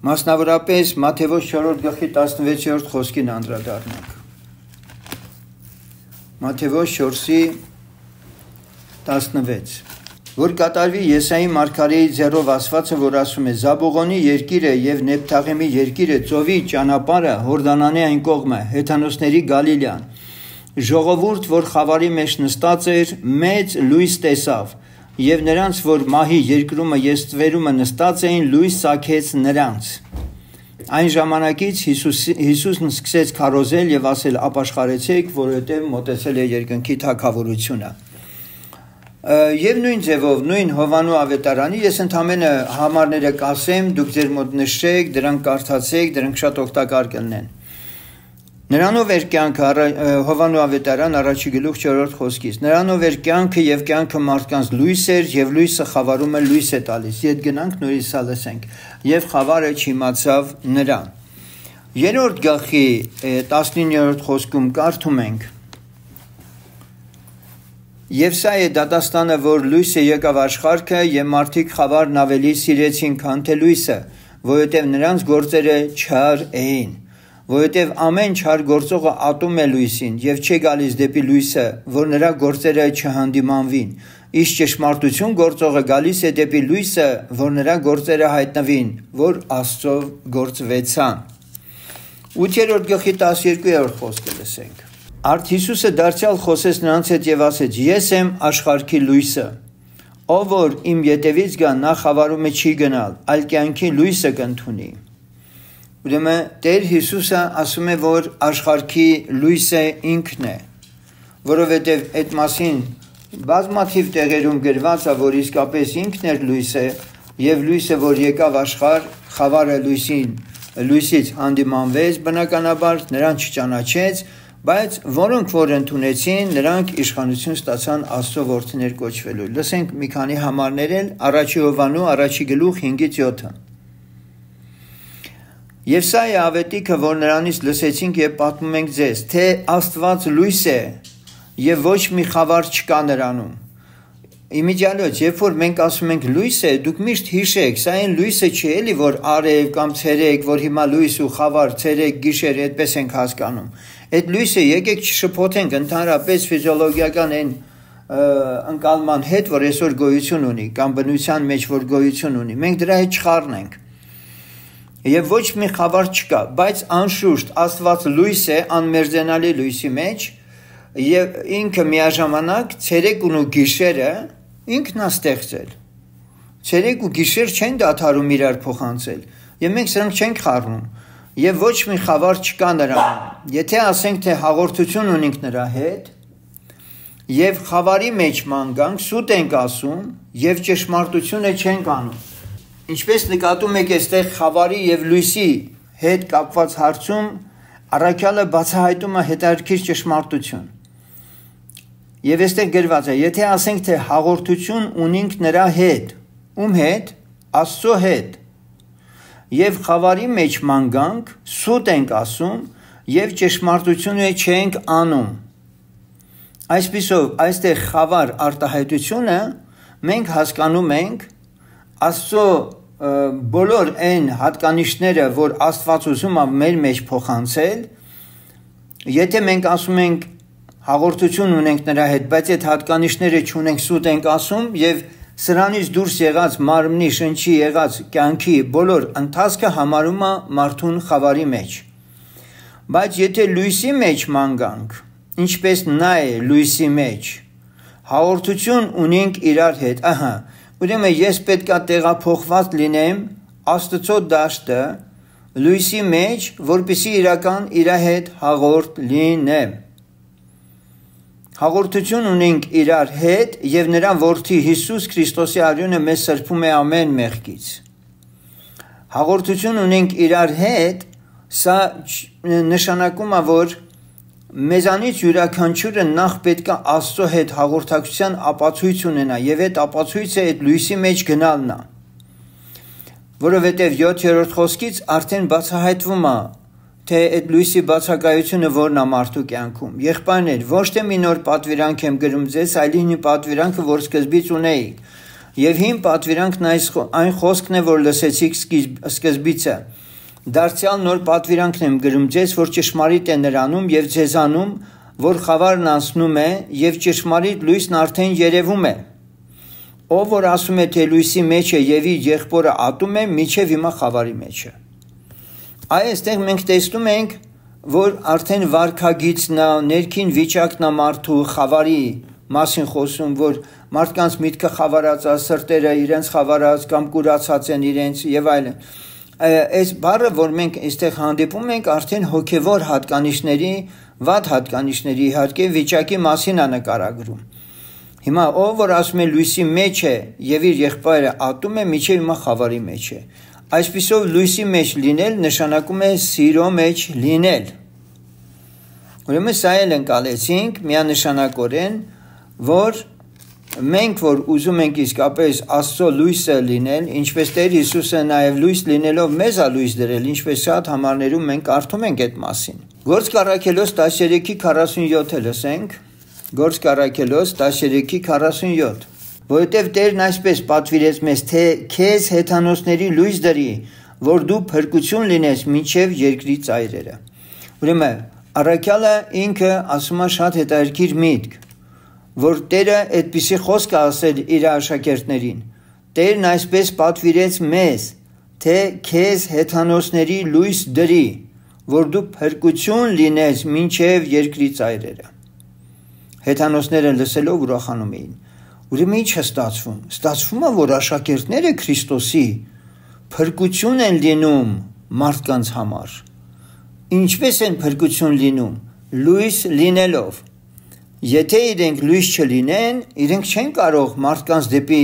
Մասնավորապես Մատթեոս 4-րդ գլխի 16-րդ խոսքին անդրադառնանք։ Մատթեոս 4:16 որ կատարվի Եսայի մարգարեի ձեռով ասվածը, որ ասում է. Զաբողոնի երկիրը եւ Նեփթաղեմի երկիրը, ծովի ճանապարհը, Հորդանանի այն կողմը, հեթանոսների Գալիլեան, ժողովուրդ, որ խավարի մեջ նստած էր, մեծ լույս տեսավ, եւ նրանց, որ մահի երկրումը եւ ստվերումը նստած էին, լույս սաքեց նրանց։ Այն ժամանակից Հիսուսն սկսեց քարոզել եւ ասել. ապաշխարեցեք, որովհետեւ մոտեցել է երկնքի թագավորությունը։ Եվ նույն ձևով, նույն Հովանու ավետարանի ես ընդամենը համարները կասեմ, դուք ձեր մոտ նշեք, դրանք կարդացեք, դրանք շատ օգտակար կլինեն։ Նրանով էր կյանքը, Հովանու ավետարան 1-րդ խոսքից։ Նրանով էր կյանքը եւ կյանքը մարդկանց լույս էր եւ լույսը խավարումը լույս է տալիս։ Ետ գնանք նորից սա լսենք։ Եվ խավարը չիմացավ նրան։ 3-րդ գլխի 19-րդ խոսքում կարդում ենք. Եվ սա է դատաստանը, որ լույսը եկավ աշխարհքը եւ մարդիկ խավարն ավելի սիրեցին, քան թե լույսը, որովհետեւ նրանց գործերը չար էին, որովհետեւ ամեն չար գործողը ատում է լույսին եւ չի գալիս դեպի լույսը, որ նրա գործերը չհանդիմանվին, իսկ ճշմարտություն գործողը գալիս է դեպի լույսը, որ նրա գործերը հայտնվին, որ Աստծով գործվեցան։ 8-րդ գլխի 12-րդ խոսքը լսենք։ Արդ Հիսուսը դարձյալ խոսեց նրանց հետ եւ ասեց. Ես եմ աշխարհի լույսը, ով որ իմ ետևից գա, նա խավարումը չի գնալ, այլ կյանքի լույսը կընդունի։ Ուրեմն Տեր Հիսուսը ասում է, որ աշխարհի լույսը ինքն է, որովհետեւ այդ մասին բազմաթիվ տեղերում գրված է, որ իսկապես ինքն էր լույսը եւ լույսը, որ եկավ աշխարհ, խավարը լույսից հանդիմանվեց, բնականաբար նրան չճանաչեց, բայց որոնք որ ընդունեցին, նրանք իշխանություն ստացան Աստծո որդիներ կոչվելու։ Լսենք մի քանի համարներ էլ, 1 Հովանու 1:5-7։ Եվ սա է ավետիքը, որ նրանից լսեցինք եւ պատմում ենք ձեզ, թե Աստված լույս է եւ ոչ մի խավար չկա նրանում։ Իմիջիալոց, երբ որ մենք ասում ենք լույս է, դուք միշտ հիշեք, սա այն լույսը չի էլի, որ արև կամ ցերեկ, որ հիմա լույս ու խավար, ցերեկ, գիշեր, այդպես ենք հասկանում։ Այդ լույսը եկեք չշփոթենք ընդհանրապես ֆիզիոլոգիական այն ընկալման հետ, որ այսօր գոյություն ունի, կամ բնության մեջ որ գոյություն ունի։ Մենք դրա հետ չխառնենք։ Եվ ոչ մի խավար չկա, բայց անշուշտ Աստված լույս է, անմերձենալի լույսի մեջ, եւ ինքը միաժամանակ ցերեկն ու գիշերը ինքն է ստեղծել։ Ցերեկ ու գիշեր չեն դադարում իրար փոխանցել, եւ մենք սրանք չենք խառնում, եւ ոչ մի խավար չկա նրանում։ Եթե ասենք թե հաղորդություն ունենք նրա հետ, եւ խավարի մեջ մանգանք, սուտ ենք ասում, եւ ճշմարտությունը չենք անում։ Ինչպես նկատում եք այստեղ խավարի եւ լույսի հետ կապված հարցում, առաքյալը բացահայտում է հետաքրքիր ճշմարտություն։ Եվ այստեղ գրված է, եթե ասենք թե հաղորդություն ունենք նրա հետ, ում հետ, Աստծո հետ, եւ խավարի մեջ մանգանք, սուտ ենք ասում, եւ ճշմարտությունը չենք անում։ Այսպիսով, այստեղ խավար արտահայտությունը մենք հասկանում ենք Աստծո բոլոր այն հատկանիշները, որ Աստված ուզում է մեր մեջ փոխանցել, եթե մենք ասում ենք հաղորդություն ունենք նրա հետ, բայց այդ հատկանիշները չունենք, սուտ ենք ասում եւ սրանից դուրս եղած մարմնի, շնչի եղած կյանքի բոլոր ընթացքը համարում է մարդուն խավարի մեջ։ Բայց եթե լույսի մեջ մանգանք, ինչպես նա է լույսի մեջ, հաղորդություն ունենք իրար հետ, ահա, ուրեմն ես պետքա տեղափոխված լինեմ Աստծո դաշտը լույսի մեջ, որպեսզի իրական իր հետ հաղորդ լինեմ։ Հաղորդություն ունենք իրար հետ եւ նրա որդի Հիսուս Քրիստոսի արյունը մեզ սրբում է ամեն մեղքից։ Հաղորդություն ունենք իրար հետ, սա նշանակում է, որ մեզանից յուրաքանչյուրը նախ պետք է Աստծո հետ հաղորդակցության ապացույց ունենա եւ այդ ապացույցը այդ լույսի մեջ գնալն է։ Որովհետեւ 7-րդ խոսքից արդեն բացահայտվում է, թե այդ լույսի բացակայությունը որն է մարդու կյանքում։ Եղբայրներ, ոչ թե մի նոր պատվիրանք եմ գրում ձեզ, այլ մի պատվիրանքը, որ սկզբից ունեիք։ Եվ հին պատվիրանքն այն խոսքն է, որ լսեցիք սկզբիցը։ Դարձյալ նոր պատվիրանքն եմ գրում ձեզ, որ ճշմարիտ է նրանում եւ ձեզանում, որ խավարն անցնում է եւ ճշմարիտ լույսն արդեն երևում է։ Ով որ ասում է, թե լույսի մեջ է եւ իր եղբորը ատում է, միջև հիմա խավարի մեջ է։ Այստեղ մենք տեսնում ենք, որ արդեն վարքագիծն է, ներքին վիճակն է մարդու խավարի մասին խոսում, որ մարդկանց միտքը խավարած է, սրտերը իրենց խավարած կամ կուրացած են իրենց եւ այլն։ Այս բառը, որ մենք այստեղ հանդիպում ենք, արդեն հոգևոր հատկանիշների, վատ հատկանիշների իհարկե վիճակի մասին է նկարագրում։ Հիմա ով որ ասում է լույսի մեջ է եւ իր եղբայրը ատում է, միջև հիմա խավարի մեջ է։ Այսպիսով լույսի մեջ լինել նշանակում է սիրո մեջ լինել։ Ուրեմն սա էլ ընկալեցինք միանշանակորեն, որ մենք որ ուզում ենք իսկապես Աստծո լույսը լինել, ինչպես Տեր Հիսուսը նաև լույս լինելով մեզ է լույս դրել, ինչպես շատ համարներում մենք կարդում ենք այդ մասին։ Գործք Առաքելոս 13:47-ը լսենք։ Գործք Առաքելոս 13:47 Որովհետև Տերն այսպես պատվիրեց մեզ, թե քեզ հեթանոսների լույս դրի, որ դու փրկություն լինես մինչև երկրի ծայրերը։ Ուրեմն Առաքյալը ինքը ասում է շատ հետաքրքիր միտք, որ Տերը այդպիսի խոսք է ասել իր աշակերտներին։ Տերն այսպես պատվիրեց մեզ, թե քեզ հեթանոսների լույս դրի, որ դու փրկություն լինես մինչև երկրի ծայրերը։ Հեթանոսները լսելով ուրախանում էին։ Ուրեմն ինչ է ստացվում։ Ստացվում է, որ աշակերտները Քրիստոսի փրկություն են լինում մարդկանց համար։ Ինչպես են փրկություն լինում։ Լույս լինելով։ Եթե իրենք լույս չլինեն, իրենք չեն կարող մարդկանց դեպի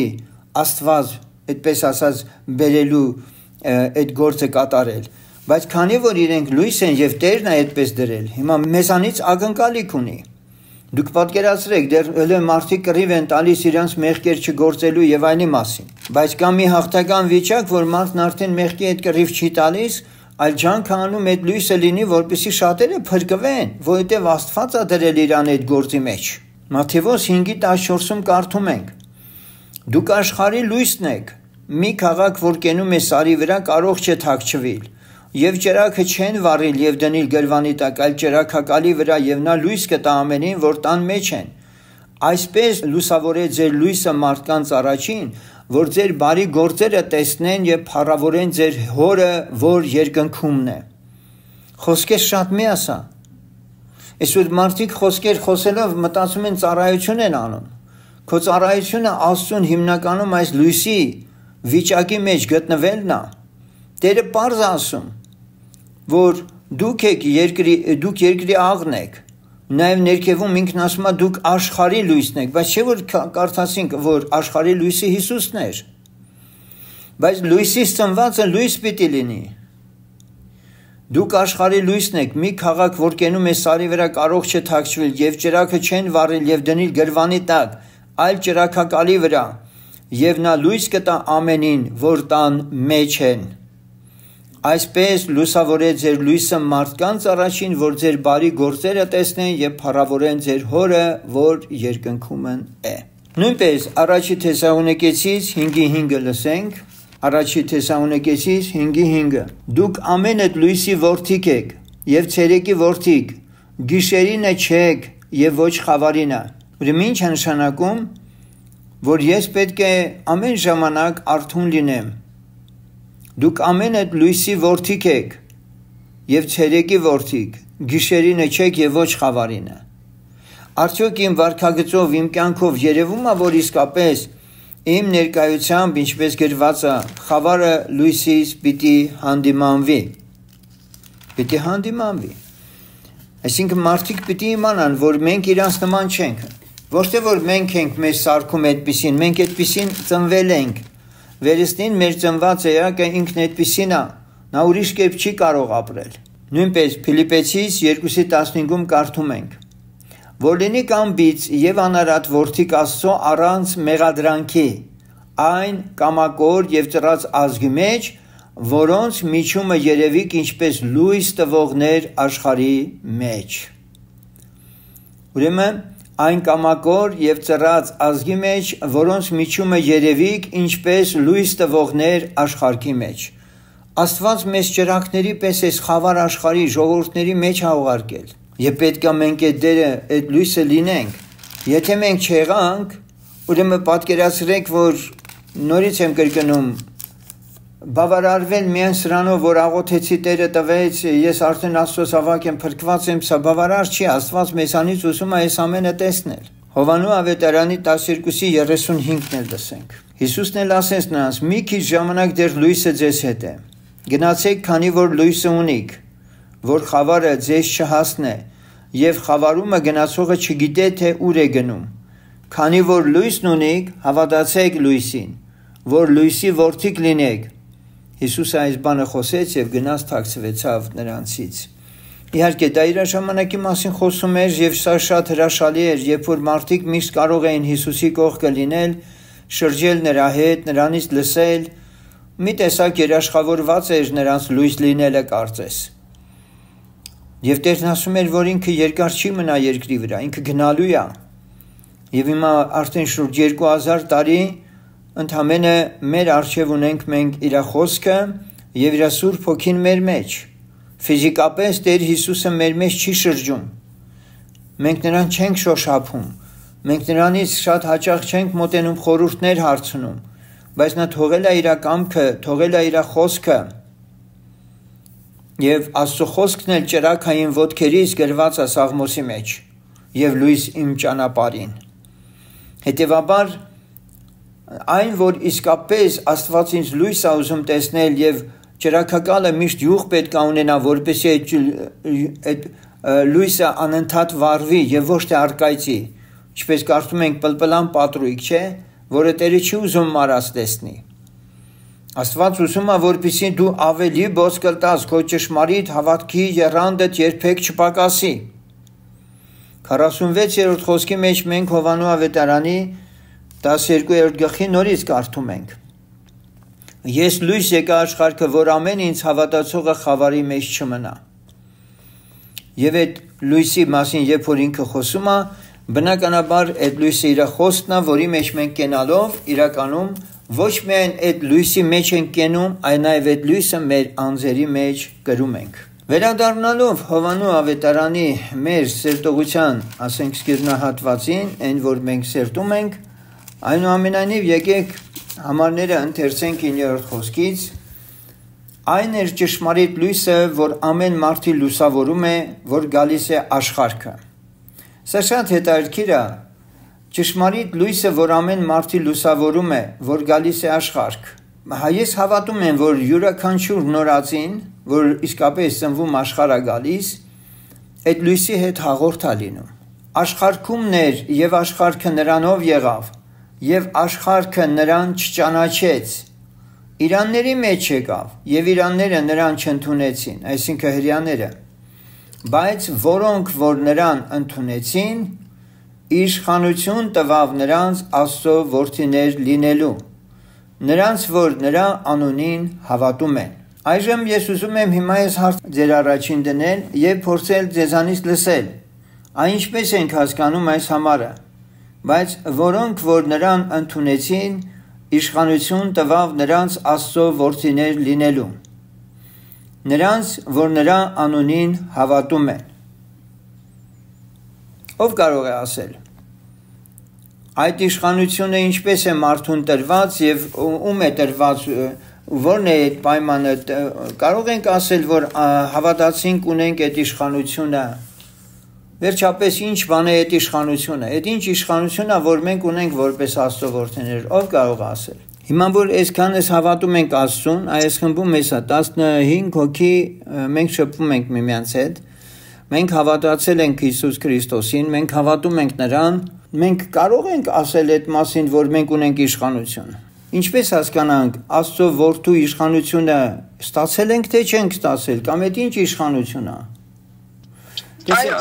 Աստված, այդպես ասած, բերելու այդ գործը կատարել։ Բայց քանի որ իրենք լույս են եւ Տերն է այդպես դրել, հիմա մեզանից ակնկալիք ունի։ Դուք պատկերացրեք, դեռ մարդիկ կռիվ են տալիս իրանց մեղքեր չգործելու եւ այլի մասին։ Բայց կա մի հաղթական վիճակ, որ մարդն արդեն մեղքի այդ կռիվ չի տալիս, այլ ջանք անում այդ լույսը լինի, որպեսզի շատերը փրկվեն, որովհետև Աստված է դրել իրան այդ գործի մեջ։ Մատթեոս 5:14-ում կարդում ենք. Դուք աշխարհի լույսն եք, մի քաղաք, որ կենում է սարի վրա, կարող չէ թաքչվել, եւ ճրագը չեն վառել եւ դնել գրվանի տակ, այլ ճրագակալի վրա, եւ նա լույս կտա ամենին, որ տան մեջ են։ Այսպես լուսավորե ձեր լույսը մարդկանց առաջին, որ ձեր բարի գործերը տեսնեն եւ փառավորեն ձեր հորը, որ երկնքումն է։ Խոսքեր շատ մի ասա։ Այսօր մարդիկ խոսքեր խոսելով մտածում են ծառայություն են անում։ Քո ծառայությունը Աստծուն հիմնականում այս լույսի վիճակի մեջ գտնվելն է։ Տերը պարզ ասում, որ դուք երկրի աղն եք։ Նաև ներքևում ինքն ասում է դուք աշխարհի լույսն եք, բայց չէ որ կարդացինք, որ աշխարհի լույսը Հիսուսն էր։ Բայց լույսից ծնվածը լույս պիտի լինի։ Դուք աշխարհի լույսն եք, մի քաղաք, որ կենում է սարի վրա, կարող չէ թաքչվել, եւ ճրագը չեն վառել եւ դնել գրվանի տակ, այլ ճրագակալի վրա, եւ նա լույս կտա ամենին, որ տան մեջ են։ Այսպես լուսավորե ձեր լույսը մարդկանց առաջին, որ ձեր բարի գործերը տեսնեն եւ փառավորեն ձեր հորը, որ երկնքումն է։ Նույնպես առաջի Թեսաղոնիկեցիս 5:5-ը լսենք։ Առաջի Թեսաղոնիկեցիս 5:5 Դուք ամենդ լույսի որդիկ եք եւ ցերեկի որդիկ, գիշերինը չեք եւ ոչ խավարինը։ Ուրեմն ինչ է նշանակում, որ ես պետք է ամեն ժամանակ արթուն լինեմ։ Դուք ամենդ լույսի որդիկ եք եւ ցերեկի որդիկ, գիշերինը չեք եւ ոչ խավարինը։ Արդյոք իմ վարքագծով, իմ կյանքով երևում է, որ իսկապես իմ ներկայությամբ, ինչպես գրված է, խավարը լույսից պիտի հանդիմանվի։ Պիտի հանդիմանվի։ Այսինքն մարդիկ պիտի իմանան, որ մենք իրանց նման չենք։ Ոչ թե որ մենք ենք մեր սարքում այդպիսին, մենք այդպիսին ծնվել ենք։ Վերստին մեր ծնված էակը ինքն այդպիսին է, նա ուրիշ կերպ չի կարող ապրել։ Նույնպես Փիլիպպեցիս 2:15-ում կարդում ենք. որ լինի կամբից եւ անարատ որդիկ Աստծո առանց մեղադրանքի, այն կամակոր եւ ծրած ազգի մեջ, որոնց միջումը երևիկ ինչպես լույս տվողներ աշխարհի մեջ։ Ուրեմն այն կամակոր եւ ծռած ազգի մեջ, որոնց միջումը երևիկ, ինչպես լույս տվողներ աշխարհի մեջ։ Աստված մեզ ճրակների պես էս խավար աշխարհի ժողովուրդների մեջ ա ուղարկել։ Եվ պետք է մենք այդ դերը, այդ լույսը լինենք։ Եթե մենք չեղանք, ուրեմն պատկերացրեք, որ նորից եմ կրկնում, բավարարվել միայն սրանով, որ աղոթեցի Տերը տվեց, ես արդեն Աստծո զավակ եմ, փրկված եմ, սա բավարար չի, Աստված մեզանից ուզում է այս ամենը տեսնել։ Հովանու ավետարանի 12:35-ն էլ լսենք։ Հիսուսն էլ ասեց նրանց. «Մի քիչ ժամանակ դեռ լույսը ձեզ հետ է։ Գնացեք, քանի որ լույսը ունիք, որ խավարը ձեզ չհասնե, եւ խավարումը գնացողը չգիտե, թե ուր է գնում։ Քանի որ լույսն ունիք, հավատացեք լույսին, որ լույսի որդիք լինեք»։ Հիսուսը այս բանը խոսեց եւ գնաց թաքցվեցավ նրանցից։ Իհարկե դա իր ժամանակի մասին խոսում էր եւ սա շատ հրաշալի էր, երբ որ մարդիկ միշտ կարող էին Հիսուսի կողքը լինել, շրջել նրա հետ, նրանից լսել, մի տեսակ երաշխավորված էր նրանց լույս լինելը կարծես։ Եվ Տերն ասում էր, որ ինքը երկար չի մնա երկրի վրա, ինքը գնալու է։ Եվ հիմա արդեն շուրջ 2000 տարի ընդամենը մեր արժև ունենք մենք իր խոսքը եւ իր Սուրբ Հոգին մեր մեջ։ Ֆիզիկապես Տեր Հիսուսը մեր մեջ չի շրջում։ Մենք նրան չենք շոշափում։ Մենք նրանից շատ հաճախ չենք մոտենում խորհուրդներ հարցնում, բայց նա թողել է իր կամքը, թողել է իր խոսքը։ Եվ Աստծո խոսքն էլ ճրակային ոտքերից գրված է Սաղմոսի մեջ։ Եվ լույս իմ ճանապարհին։ Հետևաբար այն, որ իսկապես Աստված ինձ լույս է ուզում տեսնել եւ ճրակակալը միշտ յուղ պետք է ունենա, որպեսզի այդ լույսը անընդհատ վառվի եւ ոչ թե արկայծի, ինչպես կարծում ենք պլպլան պատրույգ, չէ, որը Տերը չի ուզում մարած տեսնի։ Աստված ուզում է, որպեսզի դու ավելի բոց կլտաս, քո ճշմարիտ հավատքի եռանդդ երբեք չպակասի։ 46-րդ խոսքի մեջ մենք Հովանու ավետարանի 12-րդ գլխի նորից կարդում ենք. «Ես լույս եկա աշխարհը, որ ամեն ինձ հավատացողը խավարի մեջ չմնա»։ Եվ այդ լույսի մասին, երբ որ ինքը խոսում է, բնականաբար այդ լույսը իր խոսքն է, որի մեջ մենք կենալով իրականում ոչ միայն այդ լույսի մեջ ենք կենում, այլ նաև այդ լույսը մեր անձերի մեջ կրում ենք։ Վերադառնալով Հովանու ավետարանի մեր սերտողության, ասենք սկիզբնահատվածին, այն որ մենք սերտում ենք, այնուամենայնիվ եկեք համարները ընթերցենք 9-րդ խոսքից։ Այն էր ճշմարիտ լույսը, որ ամեն մարդի լուսավորում է, որ գալիս է աշխարհը։ Սա շատ հետաքրքիր է։ Ճշմարիտ լույսը, որ ամեն մարդի լուսավորում է, որ գալիս է աշխարհ։ Ես հավատում եմ, որ յուրաքանչյուր նորածին, որ իսկապես ծնվում աշխարհ է գալիս, այդ լույսի հետ հաղորդ է լինում։ Աշխարհումներ եւ աշխարհը նրանով եղավ, եւ աշխարհը նրան չճանաչեց։ Իրանների մեջ եկավ, եւ իրանները նրան չընդունեցին, այսինքն հրեաները։ Բայց որոնք որ նրան ընդունեցին, իշխանություն տվավ նրանց Աստծո որդիներ լինելու, նրանց որ նրա անունին հավատում են։ Այժմ ես ուզում եմ հիմա այս հարցը ձեր առաջին դնել եւ փորձել ձեզանից լսել, ինչպես ենք հասկանում այս համարը, բայց որոնք որ նրան ընդունեցին, իշխանություն տվավ նրանց Աստծո որդիներ լինելու, նրանց որ նրա անունին հավատում են։ Ով կարող է ասել այդ իշխանությունը ինչպես է մարդուն տրված եւ ում է տրված, որն է այդ պայմանը, կարող ենք ասել, որ հավատացինք ունենք այդ իշխանությունը։ Վերջապես ինչ բան է այդ իշխանությունը։ Այդ ինչ իշխանությունն է, որ մենք ունենք որպես Աստծո որդիներ, ով կարող է ասել։ Հիմա որ այսքանս հավատում ենք Աստծուն, այս խմբում էսա 15 հոգի մենք շփվում ենք միմյանց հետ։ Մենք հավատացել ենք Հիսուս Քրիստոսին, մենք հավատում ենք նրան, մենք կարող ենք ասել այդ մասին, որ մենք ունենք իշխանություն։ Ինչպես հասկանանք, Աստծո որդու իշխանությունը ստացել ենք թե չենք ստացել, կամ այդ ինչ իշխանություն է։ Այո,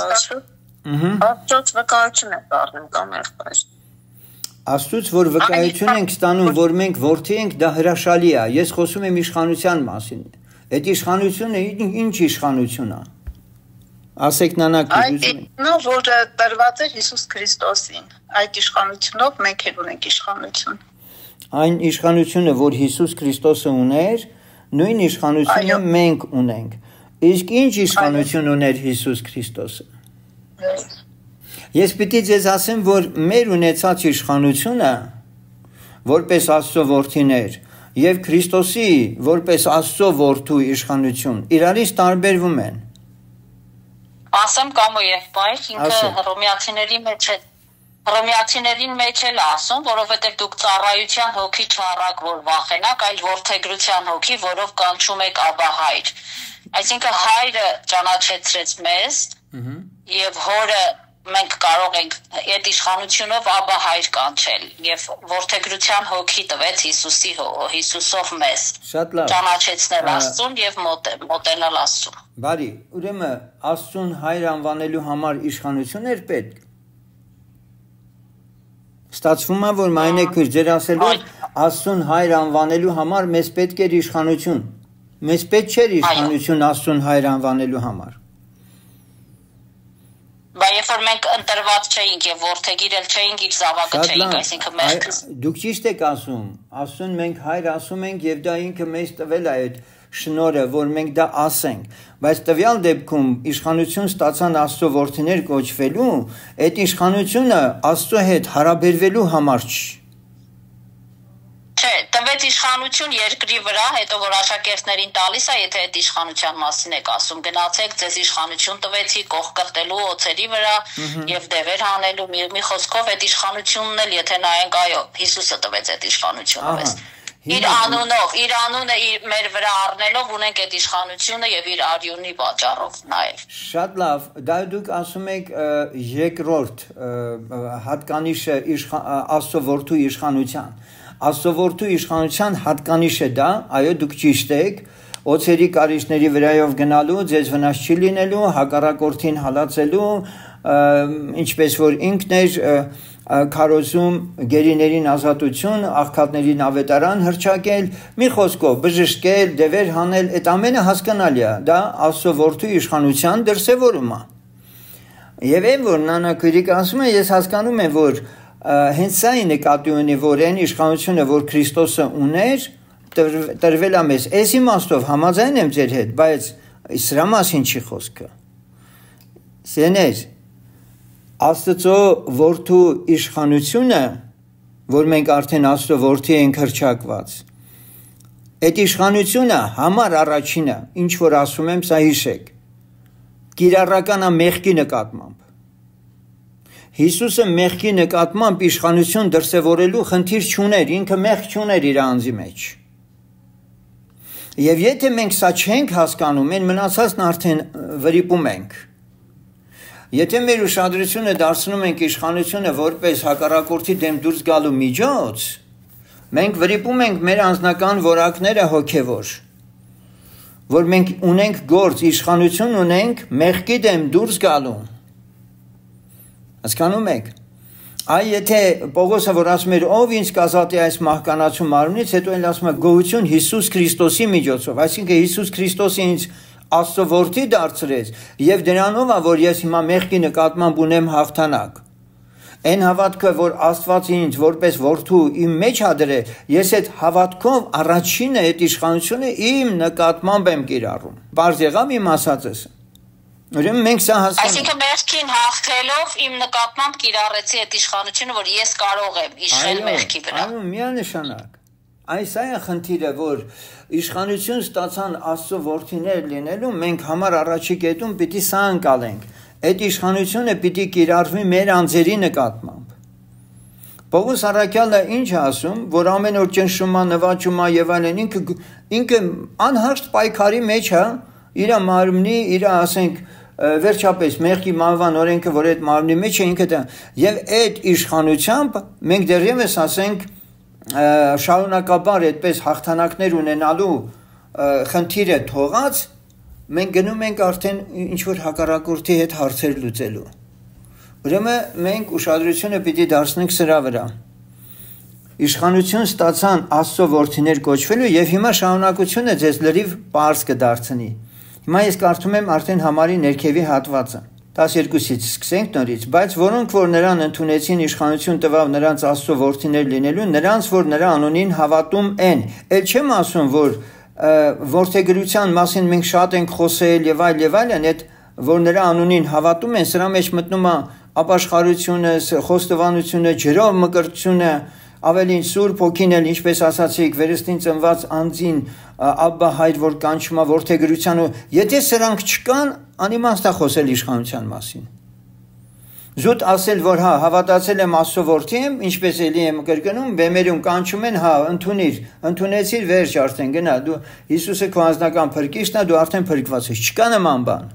Աստծոց վկայություն է դառնում կամ եղբայր։ Աստծուց որ վկայություն ենք ստանում, որ մենք որդի ենք, դա հրաշալի է։ Ես խոսում եմ իշխանության մասին։ Այդ իշխանությունը ինչ իշխանություն է։ Ասեք նանակ Այդ նո որը տրված է Հիսուս Քրիստոսին։ Այդ իշխանությունով մենք էլ ունենք իշխանություն։ Այն իշխանությունը, որ Հիսուս Քրիստոսը ուներ, նույն իշխանությունը մենք ունենք։ Իսկ ինչ իշխանություն ուներ Հիսուս Քրիստոսը։ Ես պիտի ձեզ ասեմ, որ մեր ունեցած իշխանությունը որպես Աստծո որդիներ եւ Քրիստոսի որպես Աստծո որդու իշխանություն իրարից տարբերվում են։ Ասեմ կամ եւ բայց ինքը Հռոմեացիներին մեջ էլ ասում, որովհետեւ դուք ծառայության հոգի չառակ որ վախենաք, այլ որդեգրության հոգի, որով կանչում եք Աբա Հայր։ Այսինքն հայրը ճանաչեցրեց մեզ եւ հորը մենք կարող ենք այդ իշխանությունով Աբա Հայր կանչել եւ որդեգրության հոգի տվեց Հիսուսով մեզ։ Շատ լավ։ Ճանաչեցնել Աստծուն եւ մոտենալ Աստծուն։ Բարի, ուրեմն Աստծուն Հայր անվանելու համար իշխանություն էր պետք։ Ստացվում է, որ մայնեքույր ձեր ասելով Աստծուն Հայր անվանելու համար մեզ պետք էր իշխանություն։ Մեզ պետք չէր իշխանություն Աստծուն Հայր անվանելու համար։ Բայց երբ որ մենք ընտրված չէինք եւ որդեգիրել չէինք, իր զավակը չէինք, այսինքն մենք դուք ճիշտ եք ասում, Աստծուն մենք Հայր ասում ենք եւ դա ինքը մեզ տվել է այդ շնորհը, որ մենք դա ասենք, բայց տվյալ դեպքում իշխանություն ստացան Աստծո որդիներ կոչվելու, այդ իշխանությունը Աստծո հետ հարաբերվելու համար չի։ Չէ, տվեց իշխանություն երկրի վրա, հետո որ աշակերտներին տալիս է, եթե այդ իշխանության մասին եք ասում, գնացեք, ձեզ իշխանություն տվեցի կողք կրտելու օձերի վրա եւ դևեր հանելու, մի խոսքով այդ իշխանությունն էլ, եթե նայենք, այո, Հիսուսը տվեց այդ իշխանությունը մեզ։ Իր անունը մեր վրա առնելով ունենք այդ իշխանությունը եւ իր արյունի պատճառով նաեւ։ Շատ լավ, դա դուք ասում եք երկրորդ հատկանիշը Աստծո որդու իշխանության։ Աստծո որդու իշխանության հատկանիշը դա, այո, դուք ճիշտ եք, օձերի կարիճների վրայով գնալու, ձեզ վնաս չի լինելու, հակառակորդին հալածելու, ինչպես որ ինքն էր քարոզում գերիներին ազատություն, աղքատներին ավետարան հռչակել, մի խոսքով բժշկել, դևեր հանել, այդ ամենը հասկանալի է, դա Աստծո որդու իշխանության դրսևորում է։ Եվ այն որ նանաքույրիկ ասում է, ես հասկանում եմ, որ հենց սա է նկատի ունի, որ այն իշխանությունը, որ Քրիստոսը ուներ, տրվել է մեզ։ Այս իմաստով համաձայն եմ ձեր հետ, բայց սրա մասին չի խոսքը։ Սեներ, Աստծո որդու իշխանությունը, որ մենք արդեն Աստծո որդի ենք հռչակված, այդ իշխանությունը համար առաջինը, ինչ որ ասում եմ, սա հիշեք, կիրառական է մեղքի նկատմամբ։ Հիսուսը մեղքի նկատմամբ իշխանություն դրսևորելու խնդիր չուներ, ինքը մեղք չուներ իր անձի մեջ։ Եվ եթե մենք սա չենք հասկանում, այն մնացածն արդեն վրիպում ենք։ Եթե մեր ուշադրությունը դարձնում ենք իշխանությունը որպես հակառակորդի դեմ դուրս գալու միջոց, մենք վրիպում ենք մեր անձնական որակները հոգևոր, որ մենք ունենք գործ, իշխանություն ունենք մեղքի դեմ դուրս գալու։ Հասկանում եք։ Այ եթե Պողոսը որ ասում էր ով ինձ կազատի այս մահկանացու մարմնից, հետո էլ ասում է գոհություն Հիսուս Քրիստոսի միջոցով, այսինքն Հիսուս Քրիստոսը ինձ Աստծո որդի դարձրեց եւ դրանով է որ ես հիմա մեղքի նկատմամբ ունեմ հաղթանակ։ Այն հավատքը որ Աստված ինձ որպես որդու իմ մեջ ա դրել, ես այդ հավատքով առաջինը այդ իշխանությունը իմ նկատմամբ եմ կիրառում։ Բարձ եղավ իմ ասածս։ Ուրեմն մենք սա հասկանում ենք։ Այսինքն մեղքին հաղթելով իմ նկատմամբ կիրառեցի այդ իշխանությունը, որ ես կարող եմ իշխել մեղքի վրա։ Այո, միանշանակ։ Այս այն խնդիրը, որ իշխանություն ստացան Աստծո որդիներ լինելու, մենք համար առաջի կետում պիտի սա անցալենք։ Այդ իշխանությունը պիտի կիրառվի մեր անձերի նկատմամբ։ Պողոս առաքյալը ինչ ասում, որ ամեն օր ճնշում է, նվաճում է եւ այլն, ինքը անհաշտ պայքարի մեջ է, իր մարմնի, իր ասենք վերջապես մեղքի մահվան օրենքը, որ այդ մարմնի մեջ է ինքը եւ այդ իշխանությամբ մենք դեռևս ասենք շարունակաբար այդպես հաղթանակներ ունենալու խնդիրը թողած մենք գնում ենք արդեն ինչ որ հակառակորդի հետ հարցեր լուծելու։ Ուրեմն մենք ուշադրությունը պիտի դարձնենք սրա վրա։ Իշխանություն ստացան Աստծո որդիներ կոչվելու եւ հիմա շարունակությունը ձեզ լրիվ պարզ կդարձնի։ Հիմա ես կարդում եմ արդեն համարի ներքևի հատվածը 12-ից սկսենք նորից, բայց որոնք որ նրան ընդունեցին իշխանություն տվավ նրանց Աստծո որդիներ լինելու, նրանց որ նրա անունին հավատում են։ Էլ չեմ ասում, որ որդեգրության մասին մենք շատ ենք խոսել եւ այլն, այդ որ նրա անունին հավատում են, սրա մեջ մտնում է ապաշխարությունը, խոստովանությունը, ջրով մկրտությունը, ավելին Սուրբ Հոգին էլ, ինչպես ասացիք, վերստին ծնված անձին Աբբա հայր որ կանչում է որդեգրության, եթե սրանք չկան, անիմաստ է խոսել իշխանության մասին։ Զուտ ասել, որ հա, հավատացել եմ Աստծո որդի եմ, ինչպես էլի եմ կրկնում, բեմերում կանչում են, հա, ընդունեցիր, վերջ արդեն գնա, դու Հիսուսը քո անձնական փրկիչն է, դու արդեն փրկված ես, չկա նման բան։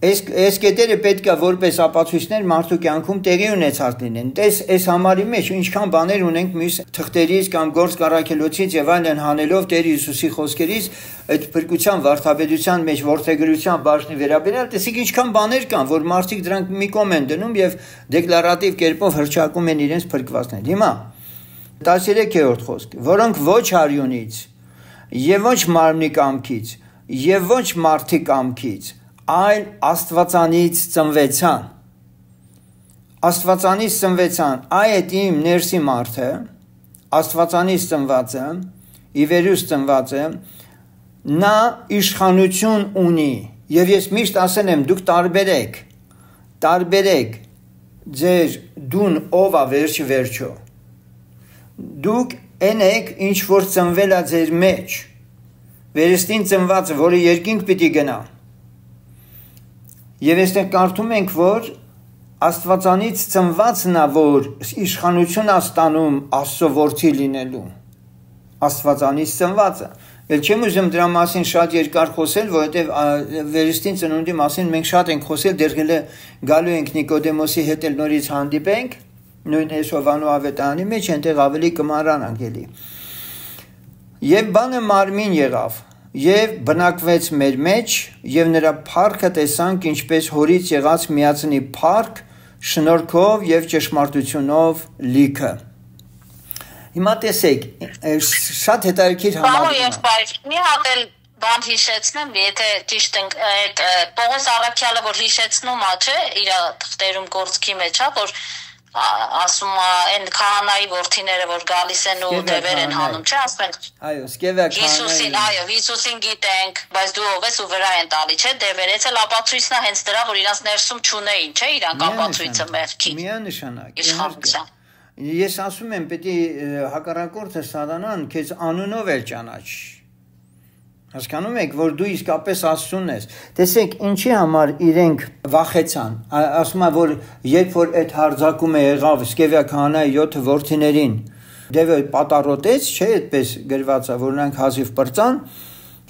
Այս կետերը պետք է որպես ապացույցներ մարդու կյանքում տեղի ունեցած լինեն։ Տես այս համարի մեջ ինչքան բաներ ունենք մյուս թղթերից կամ գործ կառաքելոցից եւ այլն հանելով Տեր Հիսուսի խոսքերից այդ փրկության վարդապետության մեջ որդեգրության բաժնի վերաբերյալ տեսեք ինչքան բաներ կան, որ մարդիկ դրանք մի կողմ են դնում եւ դեկլարատիվ կերպով հրճակում են իրենց փրկվածներ։ Հիմա 13-րդ խոսք, որոնք ոչ արյունից եւ ոչ մարմնի կամքից եւ ոչ մարդի կամքից այլ Աստվածանից ծնվեցան։ Աստվածանից ծնվեցան, այդ իմ ներսի մարդը, Աստվածանից ծնվածը, իվերուս ծնվածը, նա իշխանություն ունի, եւ ես միշտ ասել եմ, դուք տարբերեք ձեր դուն ով է վերջո, դուք են եք ինչ որ ծնվել է ձեր մեջ, վերստին ծնվածը, որը երկինք պիտի գնա, Եվ այստեղ կարդում ենք, որ Աստվածանից ծնվածն է, որ իշխանություն է ստանում Աստծո որդի լինելու։ Աստվածանից ծնվածը։ Էլ չեմ ուզում դրա մասին շատ երկար խոսել, որովհետև վերստին ծնունդի մասին մենք շատ ենք խոսել, դեռ գալու ենք Նիկոդեմոսի հետ էլ նորից հանդիպենք, նույն Հովանու ավետարանի մեջ, այնտեղ ավելի կմանրանանք էլի։ Եվ բանը մարմին եղավ։ Եվ բնակվեց մեր մեջ, եւ նրա փառքը տեսանք, ինչպես հորից եղած միածնի փառք, շնորհքով եւ ճշմարտությունով լիքը։ Հիմա տեսեք, շատ հետաքրքիր համարում եմ։ Մի հատ էլ բան հիշեցնեմ, եթե ճիշտ ենք, այդ Պողոս Առաքյալը որ հիշեցնում է, չէ, իր թղթերում գործքի մեջ, հա, որ ասում է այն քահանայի որդիները որ գալիս են ու դևեր են հանում, չէ՞ ասենք։ Այո, սկևա քահանայի։ Հիսուսին գիտենք, բայց դու ով ես ու վրա են տալի, չէ՞, դևերից էլ ապացույցն է հենց դրա, որ իրանց ներսում չունեին, չէ՞, իրանք ապացույցը մեղքի։ Միանշանակ։ Իշխանության։ Ես ասում եմ, պետք է հակառակորդը Սատանան քեզ անունով էլ ճանաչի։ Հասկանում եք, որ դու իսկապես Աստծուն ես։ Տեսեք, ինչի համար իրենք վախեցան։ Ասում է, որ երբ որ այդ հարձակումը եղավ Սկևիա քահանայի 7 որդիներին, դևը պատառոտեց, չէ՞, այդպես գրված է, որ նրանք հազիվ պրծան։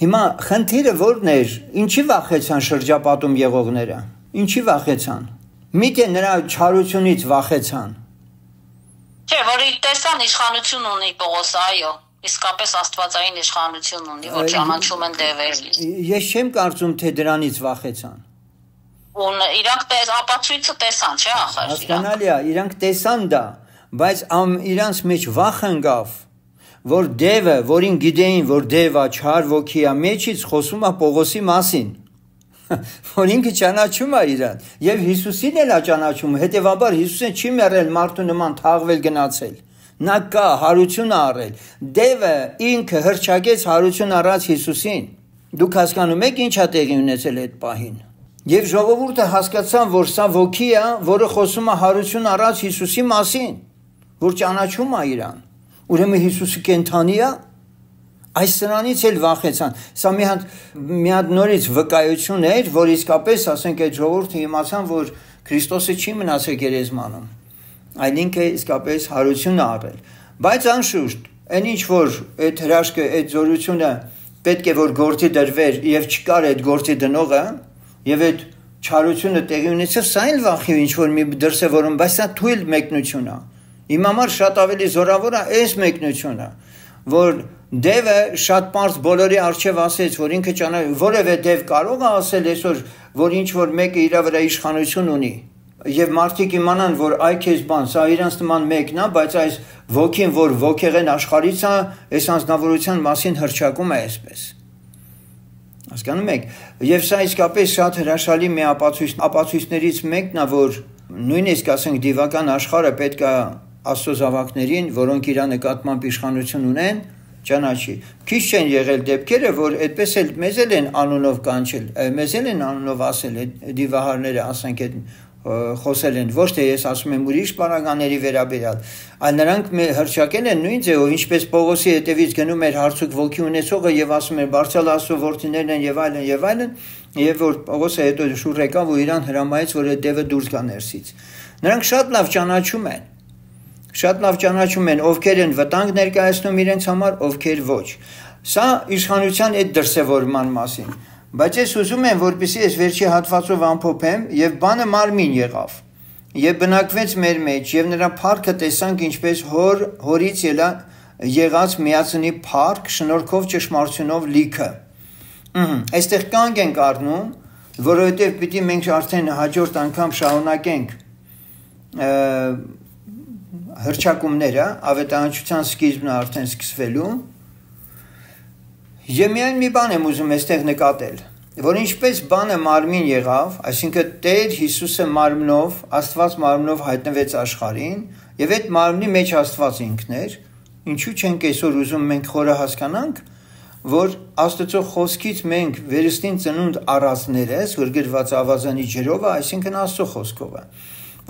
Հիմա խնդիրը ո՞րն էր։ Ինչի վախեցան շրջապատում եղողները։ Ինչի վախեցան։ Միթե նրա չարությունից վախեցան։ Չէ, որ տեսան իշխանություն ունի Պողոսը, այո։ Իսկապես աստվածային իշխանություն ունի, որ ճանաչում են դևերից։ Ես չեմ կարծում, թե դրանից վախեցան։ Իրանք ապացույցը տեսան, չէ՞ ախր։ Հասկանալի է, իրանք տեսան դա, բայց իրանց մեջ վախ ընկավ, որ դևը, որին գիտեին, որ դևը չար ոգի է, մեջից խոսում է Պողոսի մասին, որ ինքը ճանաչում է իրան, եւ Հիսուսին էլ է ճանաչում, հետեւաբար Հիսուսը չի մեռել մարդու նման թաղվել գնացել։ Նա կա հարություն առել։ Դևը ինքը հրճակեց հարություն առած Հիսուսին։ Դուք հասկանում եք ինչ է տեղի ունեցել այդ պահին։ Եվ ժողովուրդը հասկացան, որ սա ոգի է, որը խոսում է հարություն առած Հիսուսի մասին, որ ճանաչում է իրան։ Ուրեմն Հիսուսը կենդանի է։ Այս սրանից էլ վախեցան։ Սա մի հատ նորից վկայություն էր, որ իսկապես, ասենք, այդ ժողովուրդը իմացան, որ Քրիստոսը չի մնացել գերեզմանում։ Այլ ինքը իսկապես հարություն առել։ Բայց անշուշտ, այն ինչ որ այդ հրաշքը, այդ զորությունը պետք է որ գործի դրվեր եւ չկար այդ գործի դնողը եւ այդ չարությունը տեղի ունեցավ, սա էլ վախի ինչ որ մի դրսևորում, բայց սա թույլ մեկնություն է։ Իմ համար շատ ավելի զորավոր է այս մեկնությունը, որ դևը շատ པարզ բոլորի արժև ասեց, որ ինքը որևէ դև կարող է ասել այսօր, որ ինչ որ մեկը իր վրա իշխանություն ունի։ Եվ մարդիկ իմանան, որ այ քեզ բան, սա իրանց նման մեկն է, բայց այս ոգին, որ ոգեղեն աշխարհից է, այս անձնավորության մասին հրճակում է այսպես։ Հասկանում եք, եւ սա իսկապես շատ հրաշալի մի ապացույցներից մեկն է, որ նույնիսկ ասենք դիվական աշխարհը պետք է Աստծո զավակներին, որոնք իր նկատմամբ իշխանություն ունեն, ճանաչի։ Քիչ չեն եղել դեպքերը, որ այդպես էլ մեզ են անունով կանչել, մեզ են անունով ասել դիվահարները, ասենք այդ խոսել են, ոչ թե ես ասում եմ ուրիշ պարագաների վերաբերյալ, այլ նրանք հռչակել են նույն ձևով, ինչպես Պողոսի հետևից գնում էր հարցուկ ոգի ունեցողը եւ ասում էր բարձրալ Աստծո որդիներն են եւ այլն, եւ որ Պողոսը հետո շուռ եկավ ու իրան հրամայեց, որ այդ դևը դուրս գա ներսից։ Նրանք շատ լավ ճանաչում են, ովքեր են վտանգ ներկայացնում իրենց համար, ովքեր ոչ։ Սա իշխանության այդ դրսևորման մասին։ Բայց ես ուզում եմ, որպեսզի ես վերջի հատվածով ամփոփեմ, եւ բանը մարմին եղավ, եւ բնակվեց մեր մեջ, եւ նրա փառքը տեսանք, ինչպես հորից եղած միածնի փառք, շնորհքով ճշմարտությունով լիքը։ Այստեղ կանգ ենք առնում, որովհետեւ պիտի մենք արդեն հաջորդ անգամ շարունակենք հռչակումները, ավետարանչության սկիզբն արդեն սկսվելու։ Եվ միայն մի բան եմ ուզում այստեղ նկատել, որ ինչպես բանը մարմին եղավ, այսինքն Տեր Հիսուսը մարմնով, Աստված մարմնով հայտնվեց աշխարհին, եւ այդ մարմնի մեջ Աստված ինքն էր, ինչու չենք այսօր ուզում մենք խորը հասկանանք, որ Աստծո խոսքից մենք վերստին ծնունդ առածներս, որ գրված ավազանի ջրով է, այսինքն Աստծո խոսքով է,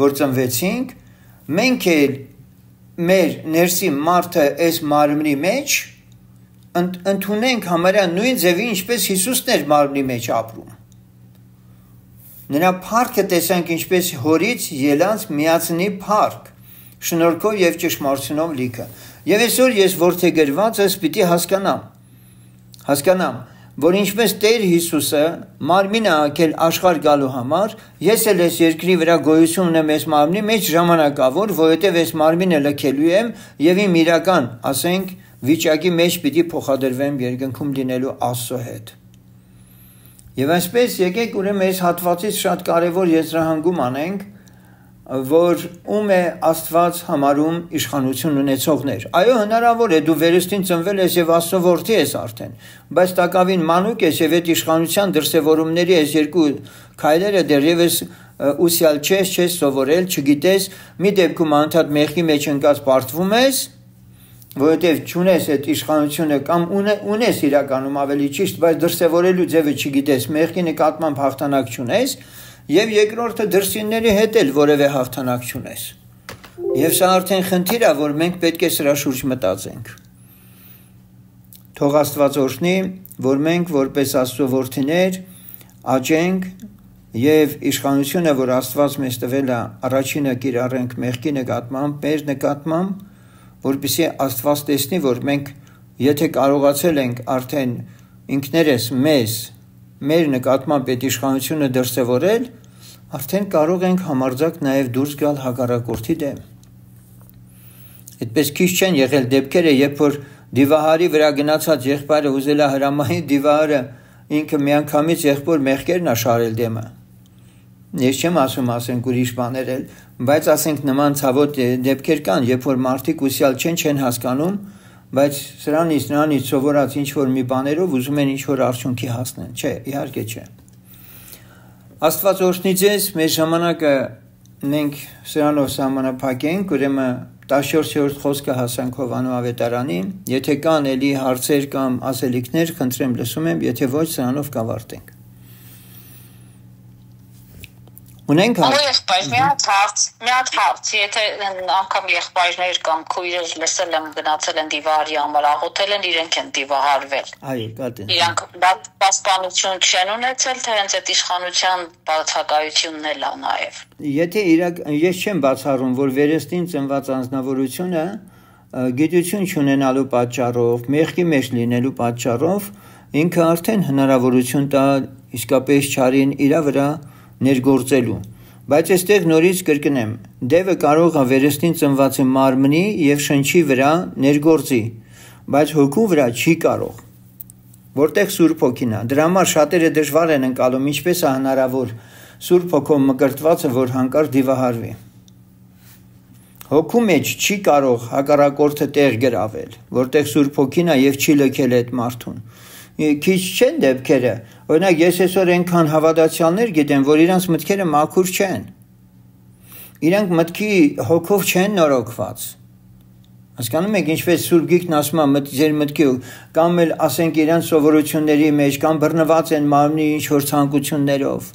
որ ծնվեցինք, մենք էլ մեր ներսի մարդը այս մարմնի մեջ ընդունենք համարյա նույն ձևի, ինչպես Հիսուսն էր մարմնի մեջ ապրում։ Նրա փառքը տեսանք, ինչպես հորից ելած միածնի փառք, շնորհքով եւ ճշմարտությունով լիքը։ Եվ այսօր ես որդեգրվածս պիտի հասկանամ, որ ինչպես Տեր Հիսուսը մարմին է ակել աշխարհ գալու համար, ես էլ այս երկրի վրա գոյություն ունեմ այս մարմնի մեջ ժամանակավոր, որովհետեւ այս մարմինը լքելու եմ եւ իմ իրական, ասենք, վիճակի մեջ պիտի փոխադրվեմ երկնքում լինելու Աստծո հետ։ Եվ այսպես եկեք ուրեմն այս հատվածից շատ կարևոր եզրահանգում անենք, որ ում է Աստված համարում իշխանություն ունեցողներ։ Այո, հնարավոր է դու վերստին ծնվել ես եւ Աստծո որդի ես արդեն, բայց տակավին մանուկ ես եւ այդ իշխանության դրսևորումների այս երկու քայլերը դեռևս ուսյալ չես սովորել, չգիտես, մի դեպքում անդադ մեղքի մեջ ընկած պարտվում ես, որովհետև չունես այդ իշխանությունը կամ ունես իրականում ավելի ճիշտ, բայց դրսևորելու ձևը չգիտես, մեղքի նկատմամբ հաղթանակ չունես, եւ երկրորդը դրսինների հետ էլ որևէ հաղթանակ չունես։ Եվ սա արդեն խնդիր է, որ մենք պետք է սրա շուրջ մտածենք։ Թող Աստված օրհնի, որ մենք որպես Աստծո որդիներ աճենք եւ իշխանությունը, որ Աստված մեզ տվել է, առաջինը կիրառենք մեղքի նկատմամբ, մեր նկատմամբ, որպեսզի Աստված տեսնի, որ մենք եթե կարողացել ենք արդեն ինքներս մեր նկատմամբ այդ իշխանությունը դրսևորել, արդեն կարող ենք համարձակ նաև դուրս գալ հակառակորդի դեմ։ Այդպես քիչ չեն եղել դեպքերը, երբ որ դիվահարի վրա գնացած եղբայրը ուզել է հրամայել դիվահարը ինքը միանգամից եղբոր մեղքերն է շարել դեմը։ Ես չեմ ասում, ասենք ուրիշ բաներ էլ, բայց ասենք նման ցավոտ դեպքեր կան, երբ որ մարդիկ ուսյալ չեն հասկանում, բայց նրանից սովորած ինչ-որ մի բաներով ուզում են ինչ-որ արդյունքի հասնեն, չէ, իհարկե չէ։ Աստված օրհնի ձեզ, մեր ժամանակը մենք սրանով սահմանափակենք, ուրեմն 14-րդ խոսքը հասանք Հովանու ավետարանին, եթե կան էլի հարցեր կամ ասելիքներ, խնդրեմ լսում եմ, եթե ոչ սրանով կավարտենք։ Ունենք եղբայր, մի հատ հարց, եթե անգամ եղբայրներ կամ քույրեր լսել եմ գնացել են դիվահարի համար, աղոթել են, իրենք են դիվահարվել։ Այո, կատեն։ Իրանք պաշտպանություն չեն ունեցել, թե հենց այդ իշխանության բացակայությունն էլ է նաև։ Եթե ես չեմ բացառում, որ վերստին ծնված անձնավորությունը գիտություն չունենալու պատճառով, մեղքի մեջ լինելու պատճառով, ինքը արդեն հնարավորություն տա իսկապես չարին իր վրա ներգործելու, բայց այստեղ նորից կրկնեմ, դևը կարող է վերստին ծնվածի մարմնի եւ շնչի վրա ներգործի, բայց հոգու վրա չի կարող, որտեղ Սուրբ Հոգին է, դրա համար շատերը դժվար են ընկալում, ինչպես է հնարավոր Սուրբ Հոգով մկրտվածը, որ հանկարծ դիվահարվի։ Հոգու մեջ չի կարող հակառակորդը տեղ գրավել, որտեղ Սուրբ Հոգին է եւ չի լքել այդ մարդուն։ քիչ չեն դեպքերը։ Օրինակ ես այսօր այնքան հավատացյալներ գիտեմ, որ իրանց մտքերը մաքուր չեն։ Իրանք մտքի հոգով չեն նորոգված։ Հասկանում եք ինչպես Սուրբ Գիրքն ասում է ձեր մտքի կամ էլ ասենք իրանց սովորությունների մեջ կամ բռնված են մարմնի ինչ որ ցանկություններով։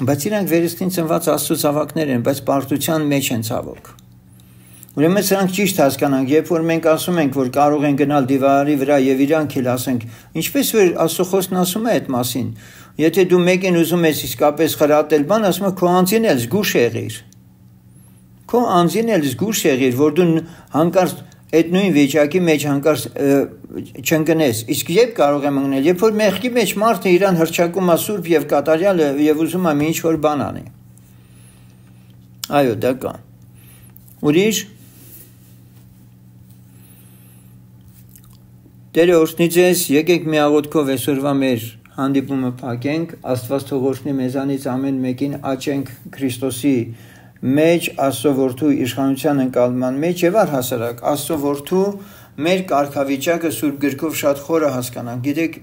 Բայց իրանք վերստին ծնված Աստծո զավակներ են, բայց պարտության մեջ են ցավոք։ Ուրեմն սրանք ճիշտ հասկանանք, երբ որ մենք ասում ենք, որ կարող են գնալ դիվարի վրա եւ իրանք էլ ասենք, ինչպես որ Աստծո խոսքն ասում է այդ մասին, եթե դու մեկին ուզում ես իսկապես խրատել, բան ասում է քո անձին էլ զգուշ եղիր։ Քո անձին էլ զգուշ եղիր, որ դու հանկարծ այդ նույն վիճակի մեջ հանկարծ չընկնես։ Իսկ երբ կարող եմ ընկնել, երբ որ մեղքի մեջ մարդը իրան հրճակում է սուրբ եւ կատարյալ եւ ուզում է ինչ որ բան անի։ Այո, դա կա։ Ուրիշ Տերը օրհնի ձեզ, եկեք մի աղոթքով այսօրվա մեր հանդիպումը փակենք, Աստված թող օրհնի մեզանից ամեն մեկին աճենք Քրիստոսի մեջ, Աստծո որդու իշխանության ընկալման մեջ եւ առհասարակ Աստծո որդու մեր կարգավիճակը Սուրբ Գրքով շատ խորը հասկանանք։ Գիտեք,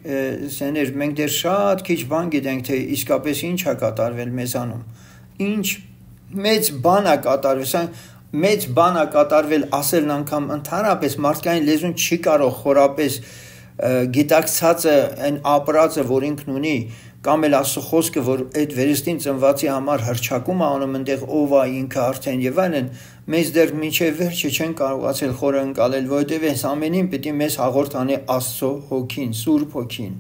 սեներ, մենք դեռ շատ քիչ բան գիտենք, թե իսկապես ինչ է կատարվել մեզանում։ Ինչ մեծ բան է կատարվել, մեծ բան է կատարվել ասելն անգամ ընդհանրապես մարդկային լեզուն չի կարող խորապես գիտակցածը այն ապրածը, որ ինքն ունի, կամ էլ Աստծո խոսքը, որ այդ վերստին ծնվածի համար հրճակում անում այնտեղ ով է ինքը արդեն եւ այլն, մեզ դեռ մինչեւ վերջը չեն կարողացել խորը ընկալել, որովհետեւ այս ամենին պիտի մեզ հաղորդ անի Աստծո հոգին, Սուրբ հոգին,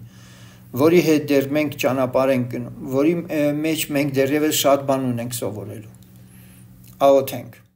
որի հետ դեռ մենք ճանապարհ ենք գնում, որի մեջ մենք դեռևս շատ բան ունենք սովորելու։ Աղոթենք։